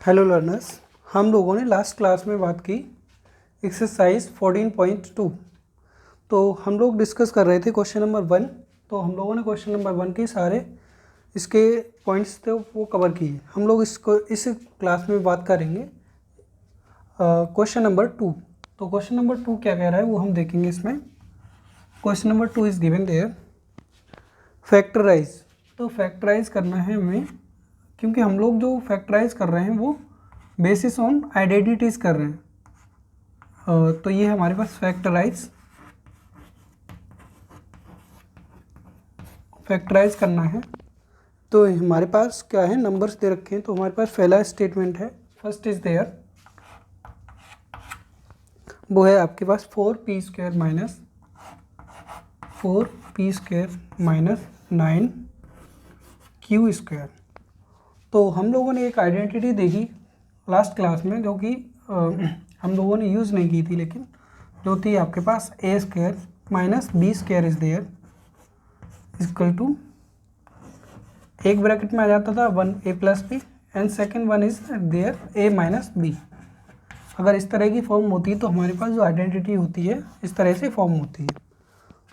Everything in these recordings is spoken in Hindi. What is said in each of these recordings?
हेलो लर्नर्स, हम लोगों ने लास्ट क्लास में बात की एक्सरसाइज 14.2। तो हम लोग डिस्कस कर रहे थे क्वेश्चन नंबर 1। तो हम लोगों ने क्वेश्चन नंबर 1 के सारे इसके पॉइंट्स थे वो कवर किए। हम लोग इस क्लास में बात करेंगे क्वेश्चन नंबर 2। तो क्वेश्चन नंबर 2 क्या कह रहा है वो हम देखेंगे इसमें। Question number 2 is given there factorise. तो फैक्टराइज करना है हमें, क्योंकि हम लोग जो फैक्टराइज कर रहे हैं वो बेसिस ऑन आइडेंटिटीज कर रहे हैं। तो ये हमारे पास फैक्टराइज करना है। तो हमारे पास क्या है, नंबर्स दे रखे हैं। तो हमारे पास पहला स्टेटमेंट है, फर्स्ट इज देयर, वो है आपके पास 4p² माइनस 9q²। तो हम लोगों ने एक आइडेंटिटी देखी लास्ट क्लास में, जो कि हम लोगों ने यूज़ नहीं की थी, लेकिन जो थी आपके पास a² minus b² is there equal to, एक ब्रैकेट में आ जाता था 1a plus B and second one is there a minus b. अगर इस तरह की फॉर्म होती है तो हमारे पास जो आइडेंटिटी होती है इस तरह से फॉर्म होती है।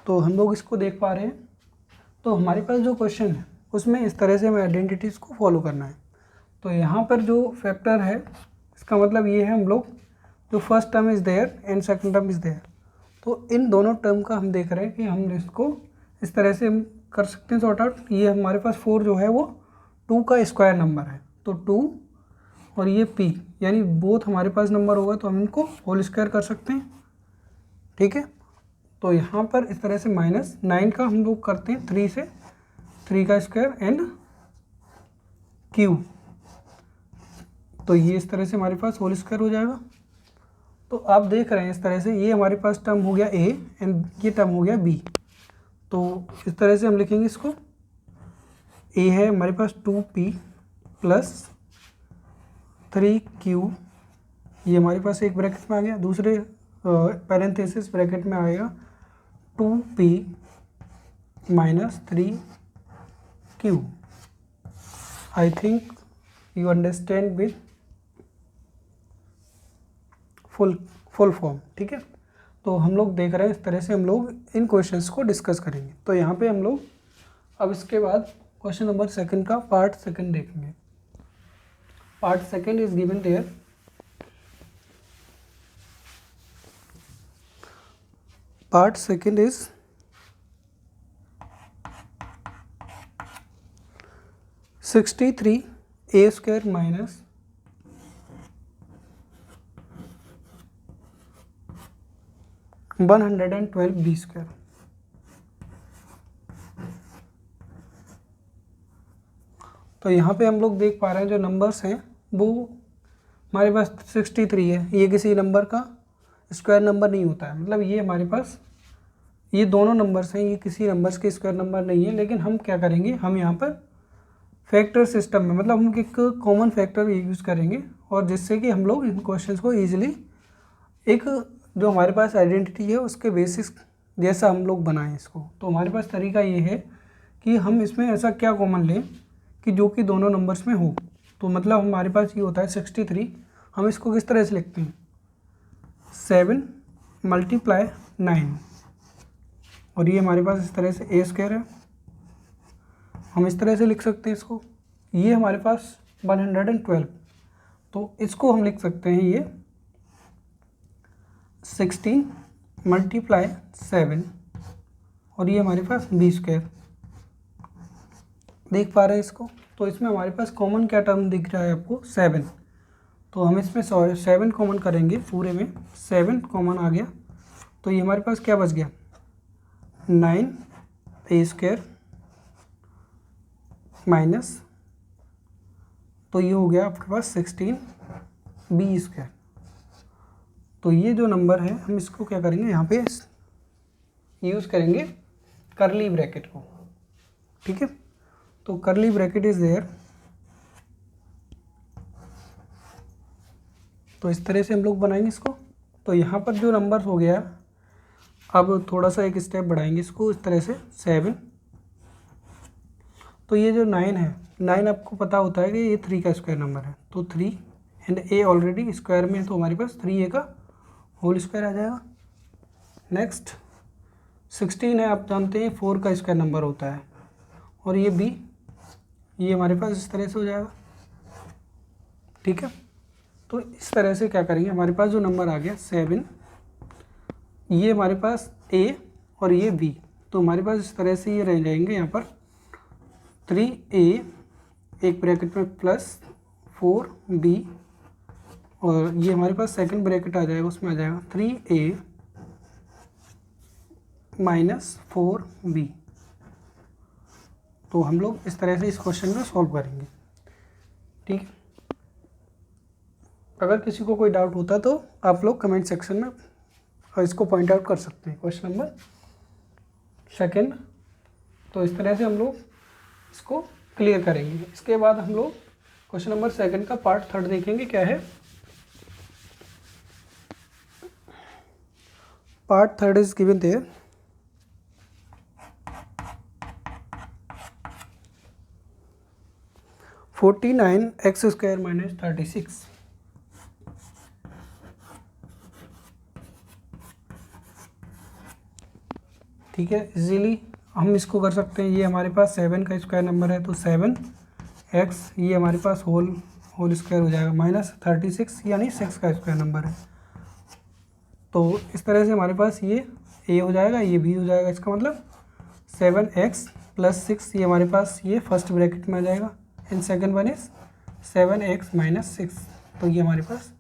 तो हम लोग इसको देख पा रहे हैं। तो हमारे पास जो क्वेश्चन है उसमें इस तरह से हमें आइडेंटिटीज़ को फॉलो करना है। तो यहाँ पर जो फैक्टर है इसका मतलब ये है, हम लोग जो first term is there and second term is there, तो इन दोनों टर्म का हम देख रहे हैं कि हम इसको इस तरह से हम कर सकते हैं सॉर्ट आउट। ये हमारे पास 4 जो है वो 2 का स्क्वायर नंबर है, तो 2 और ये p यानी बोथ हमारे पास नंबर होगा, तो हम इनको होल स्क्वायर कर सकते हैं। ठीक है, तो यहाँ पर इस तरह से -9 का हम लोग करते हैं 3 से, 3 का स्क्वायर एंड q, तो ये इस तरह से हमारे पास होल स्क्वायर हो जाएगा। तो आप देख रहे हैं इस तरह से ये हमारे पास टर्म हो गया a एंड ये टर्म हो गया b। तो इस तरह से हम लिखेंगे इसको, a है हमारे पास 2p प्लस 3q, ये हमारे पास एक ब्रैकेट में आ गया, दूसरे पैरेंथेसिस ब्रैकेट में आएगा 2p minus 3q। I think you understand with full form. ठीक है, तो हम लोग देख रहे हैं इस तरह से हम लोग इन क्वेश्चंस को डिस्कस करेंगे। तो यहाँ पे हम लोग अब इसके बाद क्वेश्चन नंबर 2 का पार्ट 2 देखेंगे। Part 2 is given there, part 2 is 63a² minus 112b²। तो यहाँ पे हम लोग देख पा रहे हैं जो नंबर्स हैं वो हमारे पास 63 है, ये किसी नंबर का स्क्वायर नंबर नहीं होता है। मतलब ये हमारे पास ये दोनों नंबर्स हैं, ये किसी नंबर्स के स्क्वायर नंबर नहीं है। लेकिन हम क्या करेंगे, हम यहाँ पर फैक्टर सिस्टम में, मतलब हम एक कॉमन फैक्टर यूज़ करेंगे, और जिससे कि हम लोग इन क्वेश्चंस को ईजिली एक जो हमारे पास आइडेंटिटी है उसके बेसिस जैसा हम लोग बनाएं इसको। तो हमारे पास तरीका ये है कि हम इसमें ऐसा क्या कॉमन लें कि जो कि दोनों नंबर्स में हो। तो मतलब हमारे पास ये होता है 63, हम इसको किस तरह से लिखते हैं, 7 × 9, और ये हमारे पास इस तरह से a² है, हम इस तरह से लिख सकते हैं इसको। ये हमारे पास 112, तो इसको हम लिख सकते हैं ये 16 × 7, और ये हमारे पास b²। देख पा रहे हैं इसको। तो इसमें हमारे पास कॉमन क्या टर्म दिख रहा है आपको, 7। तो हम इसमें 7 कॉमन करेंगे, पूरे में 7 कॉमन आ गया। तो ये हमारे पास क्या बच गया, 9a² माइनस, तो ये हो गया आपके पास 16b²। तो ये जो नंबर है हम इसको क्या करेंगे, यहाँ पे यूज़ करेंगे करली ब्रैकेट को। ठीक है, तो करली ब्रैकेट इज देयर। तो इस तरह से हम लोग बनाएंगे इसको। तो यहाँ पर जो नंबर हो गया, अब थोड़ा सा एक स्टेप बढ़ाएंगे इसको इस तरह से 7। तो ये जो 9 है, 9 आपको पता होता है कि ये 3 का स्क्वायर नंबर है, तो 3 एंड ए ऑलरेडी स्क्वायर में है, तो हमारे पास 3a का होल स्क्वायर आ जाएगा। नेक्स्ट 16 है, आप जानते हैं 4 का स्क्वायर नंबर होता है, और ये b, ये हमारे पास इस तरह से हो जाएगा। ठीक है, तो इस तरह से क्या करेंगे, हमारे पास जो नंबर आ गया 7, ये हमारे पास a और ये b, तो हमारे पास इस तरह से ये रह जाएंगे यहाँ पर 3a एक ब्रैकेट में प्लस 4b, और ये हमारे पास सेकंड ब्रैकेट आ जाएगा, उसमें आ जाएगा 3a माइनस 4b। तो हम लोग इस तरह से इस क्वेश्चन को सॉल्व करेंगे। ठीक है, अगर किसी को कोई डाउट होता तो आप लोग कमेंट सेक्शन में इसको पॉइंट आउट कर सकते हैं। क्वेश्चन नंबर सेकंड, तो इस तरह से हम लोग इसको क्लियर करेंगे। इसके बाद हम लोग क्वेश्चन नंबर सेकंड का पार्ट थर्ड देखेंगे। क्या है part third? Is given there 49x square minus 36। ठीक है, इजीली हम इसको कर सकते हैं। ये हमारे पास 7 का स्क्वायर नंबर है, तो 7x ये हमारे पास होल स्क्वायर हो जाएगा, माइनस 36 यानी 6 का स्क्वायर नंबर है। तो इस तरह से हमारे पास ये a हो जाएगा, ये b हो जाएगा। इसका मतलब 7x प्लस 6 ये हमारे पास ये फर्स्ट ब्रैकेट में आ जाएगा, and second one is 7x minus 6। तो ये हमारे पास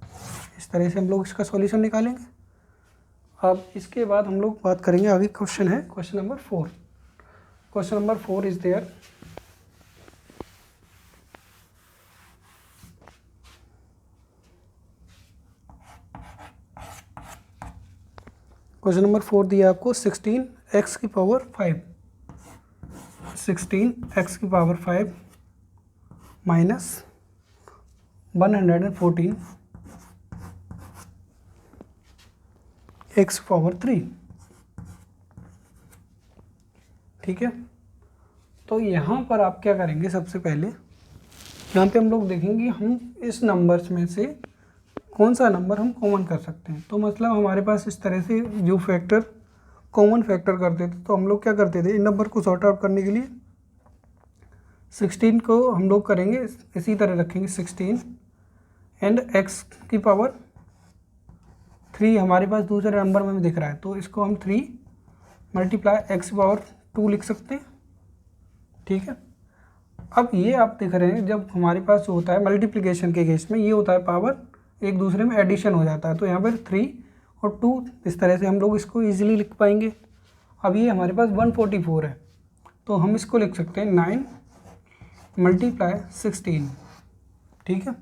इस तरह से हम लोग इसका सॉल्यूशन निकालेंगे। अब इसके बाद हम लोग बात करेंगे, आगे क्वेश्चन है question number 4। Question number 4 is there question number 4 दिया आपको 16x की पावर 5, 16x की पावर 5 माइनस 114 x पावर 3। ठीक है, तो यहाँ पर आप क्या करेंगे, सबसे पहले यहाँ पे हम लोग देखेंगे हम इस नंबर्स में से कौन सा नंबर हम कॉमन कर सकते हैं। तो मतलब हमारे पास इस तरह से जो फैक्टर कॉमन फैक्टर करते थे, तो हम लोग क्या करते थे, इन नंबर को सॉर्ट आउट करने के लिए 16 को हम लोग करेंगे इसी तरह रखेंगे 16 एंड x की पावर 3 हमारे पास दूसरे नंबर में भी दिख रहा है, तो इसको हम 3 मल्टीप्लाई x की पावर 2 लिख सकते हैं। ठीक है, अब ये आप देख रहे हैं जब हमारे पास जो होता है मल्टीप्लिकेशन के केस में ये होता है पावर एक दूसरे में एडिशन हो जाता है, तो यहाँ पर 3 और 2 इस तरह से हम लोग इसको ईजिली लिख पाएंगे। अब ये हमारे पास 144 है, तो हम इसको लिख सकते हैं 9 मल्टीप्लाई 16। ठीक है,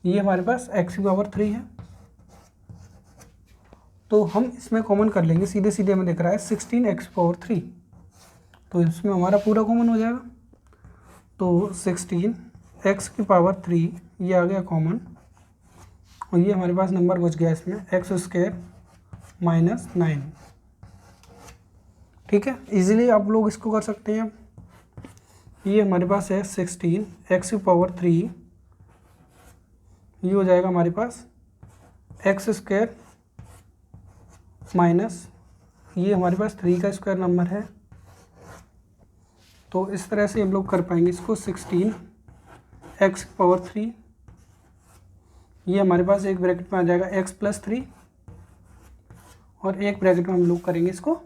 ये हमारे पास x की पावर 3 है, तो हम इसमें कॉमन कर लेंगे, सीधे सीधे हमें दिख रहा है 16x पावर 3, तो इसमें हमारा पूरा कॉमन हो जाएगा। तो 16x की पावर 3 ये आ गया कॉमन, और ये हमारे पास नंबर बच गया इसमें x स्क्वायर माइनस 9। ठीक है, इजीली आप लोग इसको कर सकते हैं। ये हमारे पास है 16x की पावर 3, ये हो जाएगा हमारे पास x स्क्वायर माइनस ये हमारे पास 3 का स्क्वायर नंबर है, तो इस तरह से हम लोग कर पाएंगे इसको। 16x की पावर 3 ये हमारे पास एक ब्रैकेट में आ जाएगा x प्लस 3, और एक ब्रैकेट में हम लोग करेंगे इसको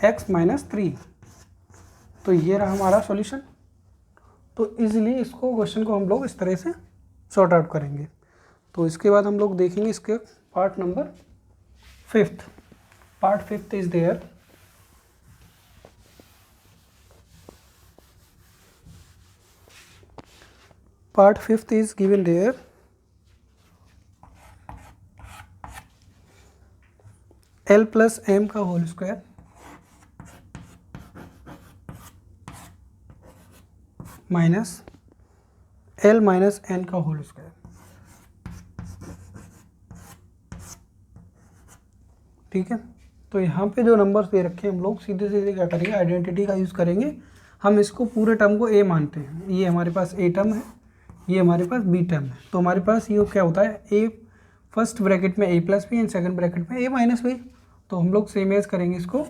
x माइनस 3। तो ये रहा हमारा सॉल्यूशन। तो इजीली इसको क्वेश्चन को हम लोग इस तरह से सॉर्ट आउट करेंगे। तो इसके बाद हम लोग देखेंगे इसके part number 5th। Part 5th is there part 5th is given there l plus m का whole square minus l minus n का होल स्क्वायर। ठीक है, तो यहाँ पे जो नंबर्स दे रखे हैं हम लोग सीधे सीधे क्या करेंगे, आइडेंटिटी का यूज़ करेंगे। हम इसको पूरे टर्म को a मानते हैं, ये हमारे पास a टर्म है, ये हमारे पास बी टर्म है। तो हमारे पास ये क्या होता है, ए फर्स्ट ब्रैकेट में A plus B and second bracket में ए माइनस बी। तो हम लोग सेम एज करेंगे इसको।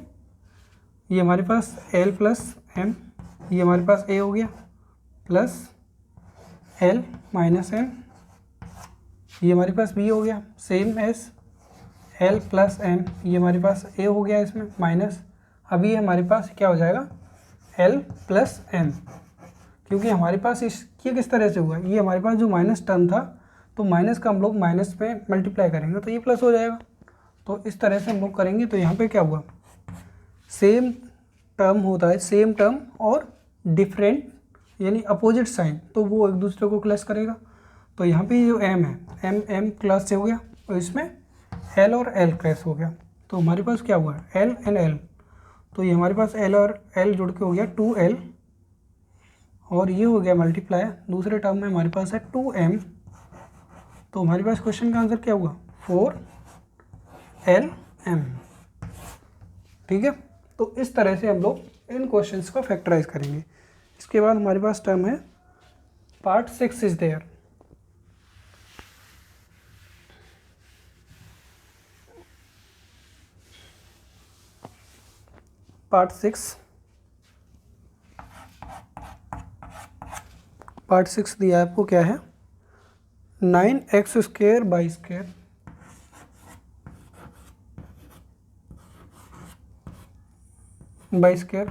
ये हमारे पास एल प्लस एम, ये हमारे पास ए हो गया, प्लस एल माइनस एम, ये हमारे पास बी हो गया, same as l plus m, ये हमारे पास ए हो गया इसमें, माइनस अभी हमारे पास क्या हो जाएगा एल प्लस एम, क्योंकि हमारे पास ये किस तरह से हुआ, ये हमारे पास जो माइनस टर्म था तो माइनस का हम लोग माइनस पे मल्टीप्लाई करेंगे तो ये प्लस हो जाएगा। तो इस तरह से हम लोग करेंगे। तो यहाँ पे क्या हुआ, सेम टर्म होता है, सेम टर्म और डिफरेंट यानी अपोजिट साइन, तो वो एक दूसरे को क्लैश करेगा। तो यहाँ पे जो एम है, एम एम क्लैश से हो गया, तो इसमें एल और एल क्लैश हो गया। तो हमारे पास क्या हुआ एल एंड एल, तो ये हमारे पास एल और एल जुड़ के हो गया 2l, और ये हो गया मल्टीप्लाई, दूसरे टर्म में हमारे पास है 2m। तो हमारे पास क्वेश्चन का आंसर क्या हुआ 4lm। ठीक है, तो इस तरह से हम लोग इन क्वेश्चंस को फैक्टराइज करेंगे। इसके बाद हमारे पास टर्म है पार्ट 6 इज देयर। पार्ट 6 दिया है आपको, क्या है 9x square by square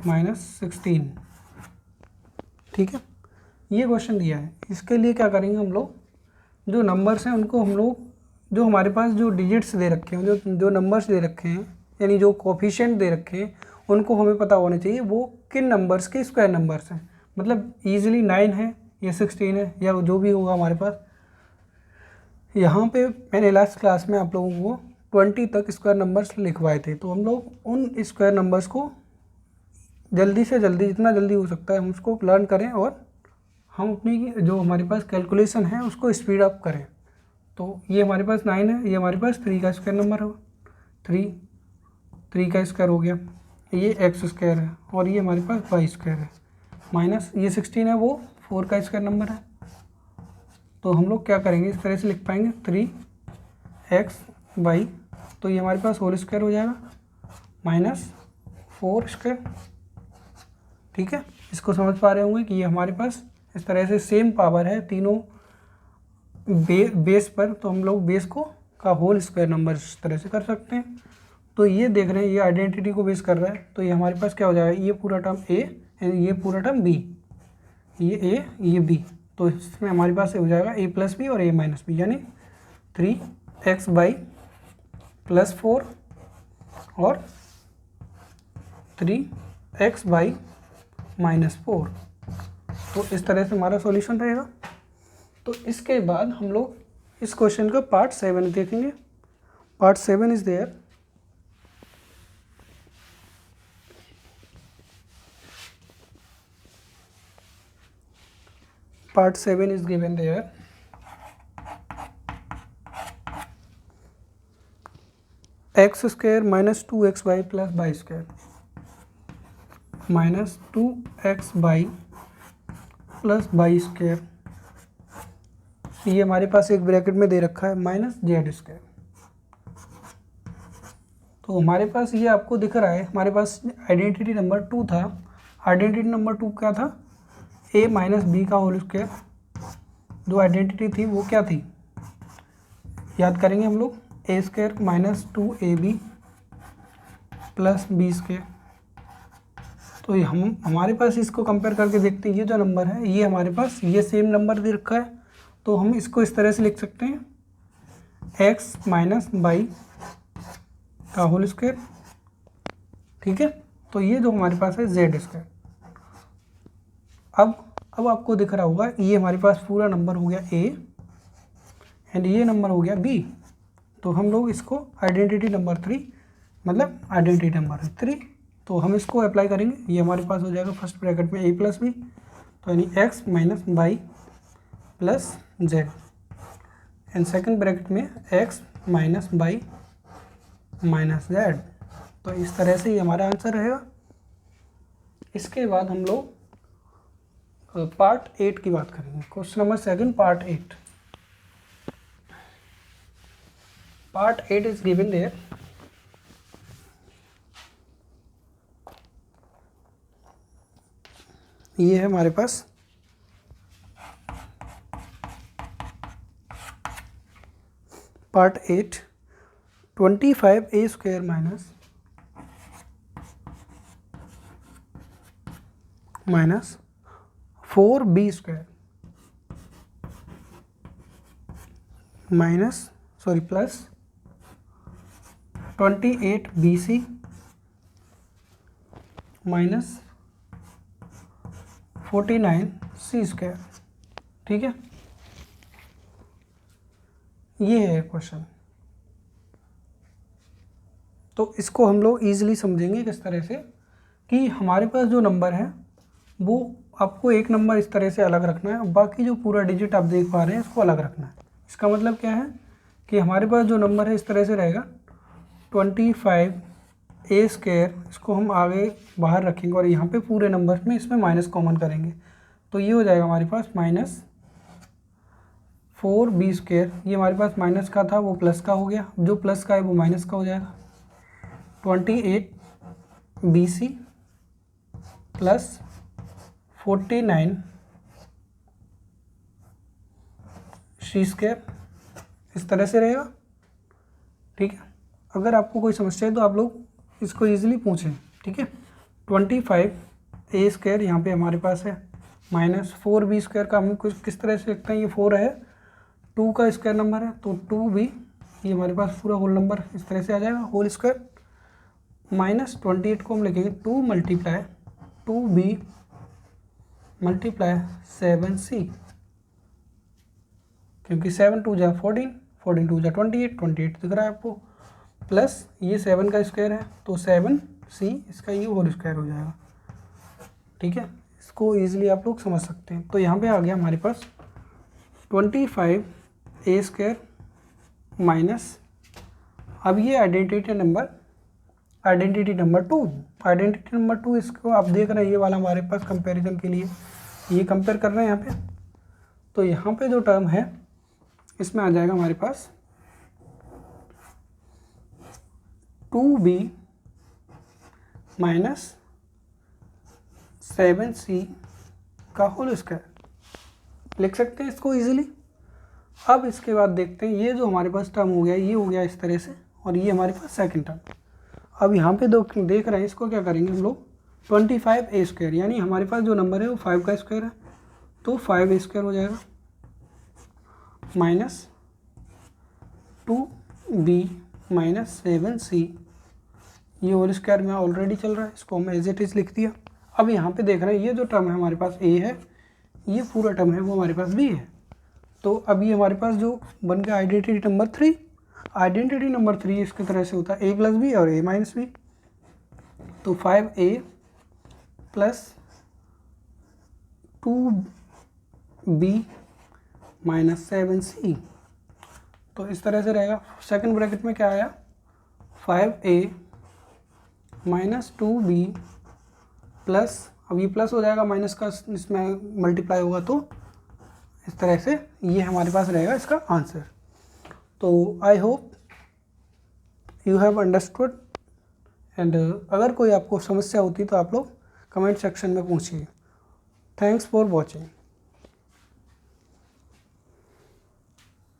minus 16। ठीक है, ये क्वेश्चन दिया है। इसके लिए क्या करेंगे हम लोग, जो नंबर्स हैं उनको हम लोग, जो हमारे पास जो डिजिट्स दे रखे हैं, जो नंबर्स दे रखे हैं यानी जो कोफिशिएंट दे रखे हैं, उनको हमें पता होना चाहिए वो किन नंबर्स के स्क्वायर नंबर्स हैं। मतलब ईजिली 9 है या 16 है या जो भी होगा हमारे पास। यहाँ पे मैंने लास्ट क्लास में आप लोगों को 20 तक स्क्वायर नंबर्स लिखवाए थे, तो हम लोग उन स्क्वायर नंबर्स को जल्दी से जल्दी, जितना जल्दी हो सकता है हम उसको लर्न करें और हम अपनी जो हमारे पास कैलकुलेशन है उसको स्पीड अप करें। तो ये हमारे पास 9 है, ये हमारे पास 3 का स्क्वायर नंबर होगा, 3 का स्क्वायर हो गया, ये एक्स स्क्वायर है, और ये हमारे पास वाई स्क्वायर है, माइनस ये 16 है वो 4 का स्क्वायर नंबर है। तो हम लोग क्या करेंगे, इस तरह से लिख पाएंगे 3x बाई, तो ये हमारे पास होल स्क्वायर हो जाएगा माइनस 4 स्क्वायर। ठीक है, इसको समझ पा रहे होंगे कि ये हमारे पास इस तरह से सेम पावर है तीनों बेस पर, तो हम लोग बेस को का होल स्क्वायर नंबर इस तरह से कर सकते हैं। तो ये देख रहे हैं, ये आइडेंटिटी को बेस कर रहा है, तो ये हमारे पास क्या हो जाएगा, ये पूरा टर्म a एंड ये पूरा टर्म b, ये a ये b, तो इसमें हमारे पास हो जाएगा a प्लस बी और a माइनस बी, यानी 3x बाई प्लस 4 और 3x बाई माइनस 4। तो इस तरह से हमारा सॉल्यूशन रहेगा। तो इसके बाद हम लोग इस क्वेश्चन का पार्ट 7 देखेंगे। Part 7 is there. Part 7 is given there. X square minus 2xy plus y square minus 2xy plus y square, ये हमारे पास एक ब्रैकेट में दे रखा है माइनस जेड स्क्वायर। तो हमारे पास ये आपको दिख रहा है, हमारे पास आइडेंटिटी नंबर 2 था। आइडेंटिटी नंबर 2 क्या था, a माइनस बी का होल स्क्वायर। जो आइडेंटिटी थी वो क्या थी, याद करेंगे हम लोग, a square minus 2ab plus b square. तो हमारे पास इसको कंपेयर करके देखते हैं, ये जो नंबर है ये हमारे पास ये सेम नंबर दे रखा है, तो हम इसको इस तरह से लिख सकते हैं x माइनस बाई का होल स्क्वायर। ठीक है, तो ये जो हमारे पास है जेड स्क्वायर। अब आपको दिख रहा होगा ये हमारे पास पूरा नंबर हो गया a एंड ये नंबर हो गया b। तो हम लोग इसको आइडेंटिटी नंबर 3, मतलब आइडेंटिटी नंबर 3, तो हम इसको अप्लाई करेंगे। ये हमारे पास हो जाएगा फर्स्ट ब्रैकेट में a प्लस बी, तो यानी x minus by plus Z, and second bracket में x minus by minus Z. तो इस तरह से ये हमारा आंसर रहेगा। इसके बाद हम लोग पार्ट 8 की बात करेंगे। Question number 7 part 8। Part 8 is given there. ये है हमारे पास part 8, 25a square minus 4b square plus 28bc minus 49c square. ठीक है, ये है क्वेश्चन। तो इसको हम लोग ईजिली समझेंगे किस तरह से कि हमारे पास जो नंबर है वो आपको एक नंबर इस तरह से अलग रखना है, बाकी जो पूरा डिजिट आप देख पा रहे हैं इसको अलग रखना है। इसका मतलब क्या है कि हमारे पास जो नंबर है इस तरह से रहेगा 25a स्क्वायर, इसको हम आगे बाहर रखेंगे और यहाँ पे पूरे नंबर में इसमें माइनस कॉमन करेंगे, तो ये हो जाएगा हमारे पास माइनस 4b स्क्वायर। ये हमारे पास माइनस का था वो प्लस का हो गया, जो प्लस का है वो माइनस का हो जाएगा। 28bc प्लस 49c स्क्वायर, इस तरह से रहेगा। ठीक है, अगर आपको कोई समस्या है तो आप लोग इसको इजीली पूछें। ठीक है, 25a स्क्वायर यहाँ पे हमारे पास है माइनस 4b स्क्वायर का हम कुछ किस तरह से लिखते हैं, ये 4 है, 2 का स्क्वायर नंबर है तो 2b, ये हमारे पास पूरा होल नंबर इस तरह से आ जाएगा होल स्क्वायर, माइनस 28 को हम लिखेंगे 2 मल्टीप्लाई 2b मल्टीप्लाई 7c, क्योंकि 7 2 जा 14, 14 2 जा 28, 28 दिख रहा है आपको, प्लस ये 7 का स्क्वायर है तो 7c, इसका ये होल स्क्वायर हो जाएगा। ठीक है, इसको ईजिली आप लोग समझ सकते हैं। तो यहाँ पे आ गया हमारे पास 25a स्क्वायर माइनस, अब ये आइडेंटिटी नंबर 2, आइडेंटिटी नंबर 2, इसको आप देख रहे हैं ये वाला हमारे पास कंपैरिजन के लिए ये कंपेयर कर रहे हैं यहाँ पे। तो यहाँ पे जो टर्म है इसमें आ जाएगा हमारे पास 2b माइनस 7c का होल स्क्वायर, लिख सकते हैं इसको इजीली। अब इसके बाद देखते हैं ये जो हमारे पास टर्म हो गया, ये हो गया इस तरह से, और ये हमारे पास सेकंड टर्म। अब यहाँ पे देख रहे हैं इसको क्या करेंगे हम लोग, 25a स्क्वायर, यानी हमारे पास जो नंबर है वो 5 का स्क्वायर है तो 5a स्क्वायर हो जाएगा माइनस 2b माइनस 7c, ये होल स्क्वायर में ऑलरेडी चल रहा है, इसको हम एज इट इज लिख दिया। अब यहाँ पे देख रहे हैं ये जो टर्म है हमारे पास a है, ये पूरा टर्म है वो हमारे पास b है। तो अब ये हमारे पास जो बन गया आइडेंटिटी नंबर 3, आइडेंटिटी नंबर 3 इसकी तरह से होता है a प्लस बी और a माइनस बी, तो 5a plus 2b minus 7c, तो इस तरह से रहेगा। सेकंड ब्रैकेट में क्या आया, 5a माइनस 2b प्लस, अब ये प्लस हो जाएगा माइनस का इसमें मल्टीप्लाई होगा, तो इस तरह से ये हमारे पास रहेगा इसका आंसर। तो I hope you have understood, and अगर कोई आपको समस्या होती तो आप लोग कमेंट सेक्शन में पूछिए। Thanks for watching.